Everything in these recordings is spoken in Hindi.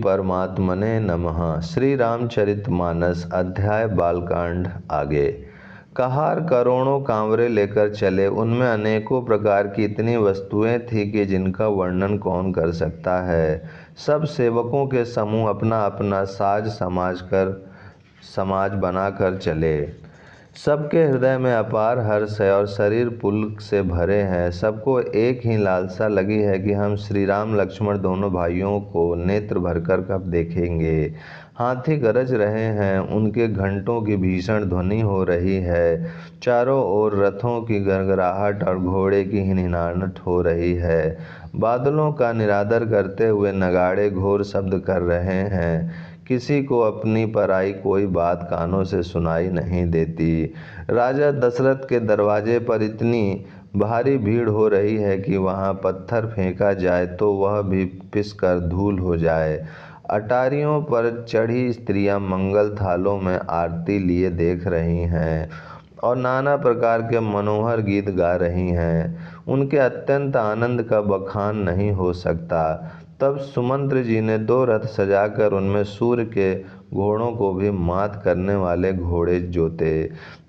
परमात्मने नमः। श्री रामचरितमानस अध्याय बालकांड आगे। कहार करोड़ों कांवरे लेकर चले। उनमें अनेकों प्रकार की इतनी वस्तुएं थी कि जिनका वर्णन कौन कर सकता है। सब सेवकों के समूह अपना अपना समाज बनाकर चले। सबके हृदय में अपार हर्ष है और शरीर पुलक से भरे हैं। सबको एक ही लालसा लगी है कि हम श्री राम लक्ष्मण दोनों भाइयों को नेत्र भरकर कब देखेंगे। हाथी गरज रहे हैं, उनके घंटों की भीषण ध्वनि हो रही है। चारों ओर रथों की गड़गड़ाहट और घोड़े की हिनहिनाहट हो रही है। बादलों का निरादर करते हुए नगाड़े घोर शब्द कर रहे हैं। किसी को अपनी पराई कोई बात कानों से सुनाई नहीं देती। राजा दशरथ के दरवाजे पर इतनी भारी भीड़ हो रही है कि वहां पत्थर फेंका जाए तो वह भी पिसकर धूल हो जाए। अटारियों पर चढ़ी स्त्रियां मंगल थालों में आरती लिए देख रही हैं और नाना प्रकार के मनोहर गीत गा रही हैं। उनके अत्यंत आनंद का बखान नहीं हो सकता। तब सुमंत्र जी ने 2 रथ सजाकर उनमें सूर्य के घोड़ों को भी मात करने वाले घोड़े जोते।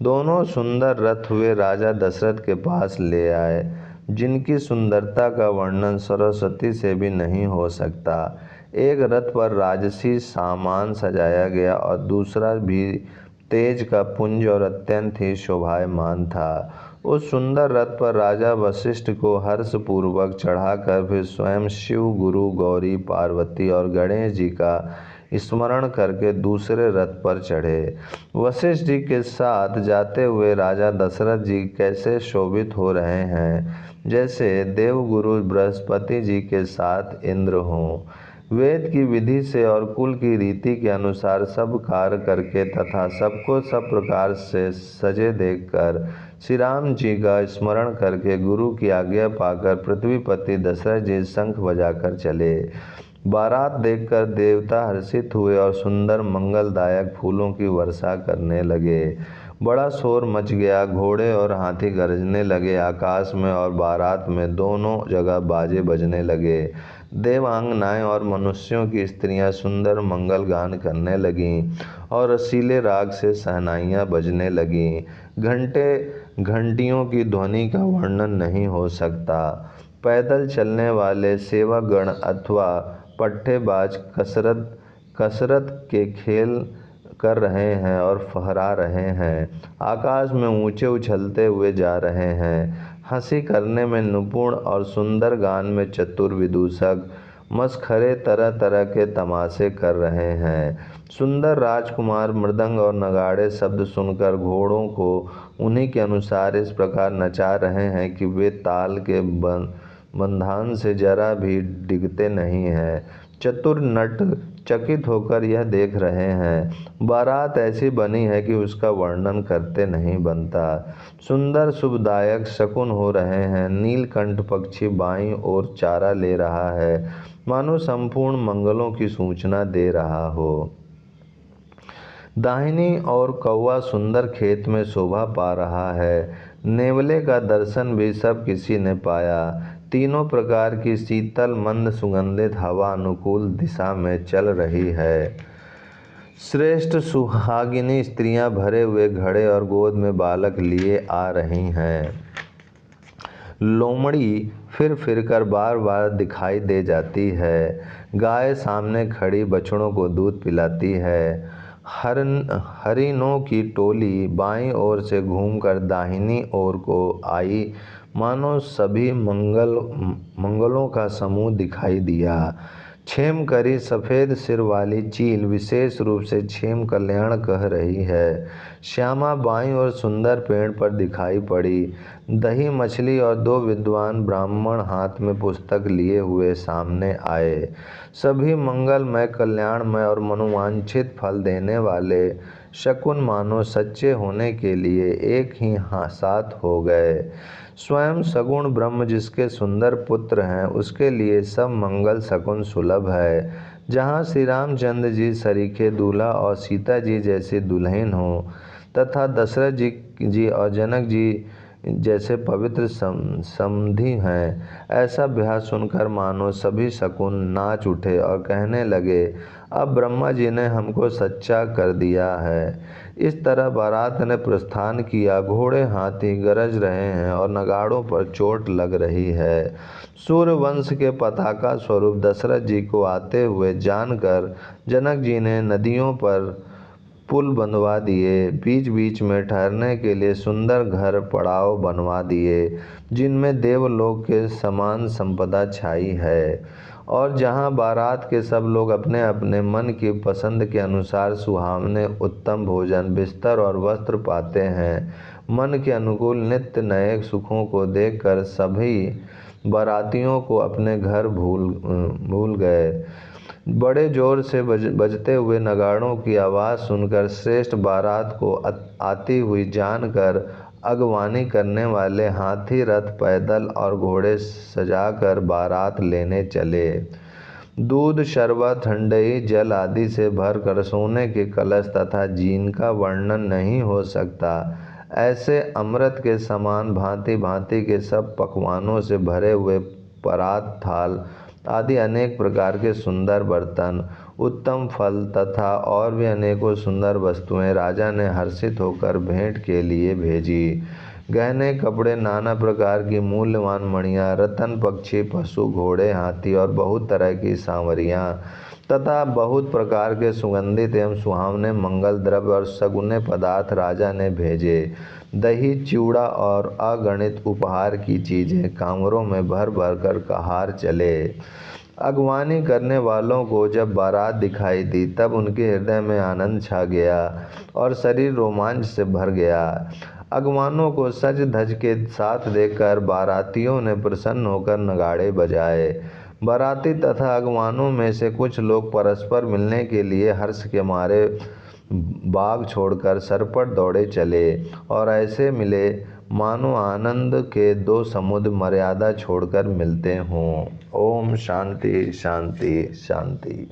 दोनों सुंदर रथ वे राजा दशरथ के पास ले आए, जिनकी सुंदरता का वर्णन सरस्वती से भी नहीं हो सकता। एक रथ पर राजसी सामान सजाया गया और दूसरा भी तेज का पुंज और अत्यंत ही शोभायमान था। उस सुंदर रथ पर राजा वशिष्ठ को हर्षपूर्वक चढ़ाकर फिर स्वयं शिव, गुरु, गौरी, पार्वती और गणेश जी का स्मरण करके दूसरे रथ पर चढ़े। वशिष्ठ जी के साथ जाते हुए राजा दशरथ जी कैसे शोभित हो रहे हैं, जैसे देवगुरु बृहस्पति जी के साथ इंद्र हों। वेद की विधि से और कुल की रीति के अनुसार सब कार्य करके तथा सबको सब प्रकार से सजे देखकर श्री राम जी का स्मरण करके गुरु की आज्ञा पाकर पृथ्वीपति दशरथ जी शंख बजाकर चले। बारात देखकर देवता हर्षित हुए और सुंदर मंगलदायक फूलों की वर्षा करने लगे। बड़ा शोर मच गया, घोड़े और हाथी गरजने लगे। आकाश में और बारात में दोनों जगह बाजे बजने लगे। देवांगनाएं और मनुष्यों की स्त्रियां सुंदर मंगल गान करने लगीं और रसीले राग से शहनाइयां बजने लगीं। घंटियों की ध्वनि का वर्णन नहीं हो सकता। पैदल चलने वाले सेवकगण अथवा पट्टेबाज कसरत के खेल कर रहे हैं और फहरा रहे हैं। आकाश में ऊंचे उछलते हुए जा रहे हैं। हंसी करने में निपुण और सुंदर गान में चतुर विदूषक मस्खरे तरह तरह के तमाशे कर रहे हैं। सुंदर राजकुमार मृदंग और नगाड़े शब्द सुनकर घोड़ों को उन्हीं के अनुसार इस प्रकार नचा रहे हैं कि वे ताल के बंधान से जरा भी डिगते नहीं हैं। चतुर नट चकित होकर यह देख रहे हैं। बारात ऐसी बनी है कि उसका वर्णन करते नहीं बनता। सुंदर शुभदायक शकुन हो रहे हैं। नीलकंठ पक्षी बाईं ओर चारा ले रहा है, मानो संपूर्ण मंगलों की सूचना दे रहा हो। दाहिनी और कौवा सुंदर खेत में शोभा पा रहा है। नेवले का दर्शन भी सब किसी ने पाया। तीनों प्रकार की शीतल मंद सुगंधित हवा अनुकूल दिशा में चल रही है। श्रेष्ठ सुहागिनी स्त्रियां भरे हुए घड़े और गोद में बालक लिए आ रही हैं। लोमड़ी फिर कर बार बार दिखाई दे जाती है। गाय सामने खड़ी बछड़ों को दूध पिलाती है। हरिणों की टोली बाईं ओर से घूमकर दाहिनी ओर को आई, मानो सभी मंगलों का समूह दिखाई दिया। क्षेम करी सफ़ेद सिर वाली चील विशेष रूप से क्षेम कल्याण कह रही है। श्यामा बाईं और सुंदर पेड़ पर दिखाई पड़ी। दही मछली और 2 विद्वान ब्राह्मण हाथ में पुस्तक लिए हुए सामने आए। सभी मंगलमय, कल्याणमय और मनोवांछित फल देने वाले शकुन मानो सच्चे होने के लिए एक ही साथ हो गए। स्वयं सगुण ब्रह्म जिसके सुंदर पुत्र हैं, उसके लिए सब मंगल शकुन सुलभ है। जहाँ श्री रामचंद्र जी सरीखे दूल्हा और सीता जी जैसी दुल्हन हो तथा दशरथ जी और जनक जी जैसे पवित्र समधि हैं। ऐसा ब्याह सुनकर मानो सभी शकुन नाच उठे और कहने लगे, अब ब्रह्मा जी ने हमको सच्चा कर दिया है। इस तरह बारात ने प्रस्थान किया। घोड़े हाथी गरज रहे हैं और नगाड़ों पर चोट लग रही है। सूर्यवंश के पताका स्वरूप दशरथ जी को आते हुए जानकर जनक जी ने नदियों पर पुल बंधवा दिए। बीच बीच में ठहरने के लिए सुंदर घर पड़ाव बनवा दिए, जिनमें देवलोक के समान संपदा छाई है और जहां बारात के सब लोग अपने अपने मन की पसंद के अनुसार सुहावने उत्तम भोजन, बिस्तर और वस्त्र पाते हैं। मन के अनुकूल नित्य नए सुखों को देखकर सभी बारातियों को अपने घर भूल गए। बड़े जोर से बजते हुए नगाड़ों की आवाज़ सुनकर श्रेष्ठ बारात को आती हुई जानकर अगवानी करने वाले हाथी, रथ, पैदल और घोड़े सजाकर बारात लेने चले। दूध, शरबत, ठंडई जल आदि से भरकर सोने के कलश तथा जिनका वर्णन नहीं हो सकता, ऐसे अमृत के समान भांति भांति के सब पकवानों से भरे हुए परात, थाल आदि अनेक प्रकार के सुंदर बर्तन, उत्तम फल तथा और भी अनेकों सुंदर वस्तुएं राजा ने हर्षित होकर भेंट के लिए भेजी। गहने, कपड़े, नाना प्रकार की मूल्यवान मणियाँ, रत्न, पक्षी, पशु, घोड़े, हाथी और बहुत तरह की सांवरियाँ तथा बहुत प्रकार के सुगंधित एवं सुहावने मंगल द्रव्य और सगुने पदार्थ राजा ने भेजे। दही, चिवड़ा और अगणित उपहार की चीज़ें कांवरों में भर भर कर कहार चले। अगवानी करने वालों को जब बारात दिखाई दी तब उनके हृदय में आनंद छा गया और शरीर रोमांच से भर गया। अगवानों को सज धज के साथ देखकर बारातियों ने प्रसन्न होकर नगाड़े बजाए। बाराती तथा अगवानों में से कुछ लोग परस्पर मिलने के लिए हर्ष के मारे बाग छोड़कर सरपट दौड़े चले और ऐसे मिले मानो आनंद के दो समुद्र मर्यादा छोड़कर मिलते हों। ओम शांति शांति शांति।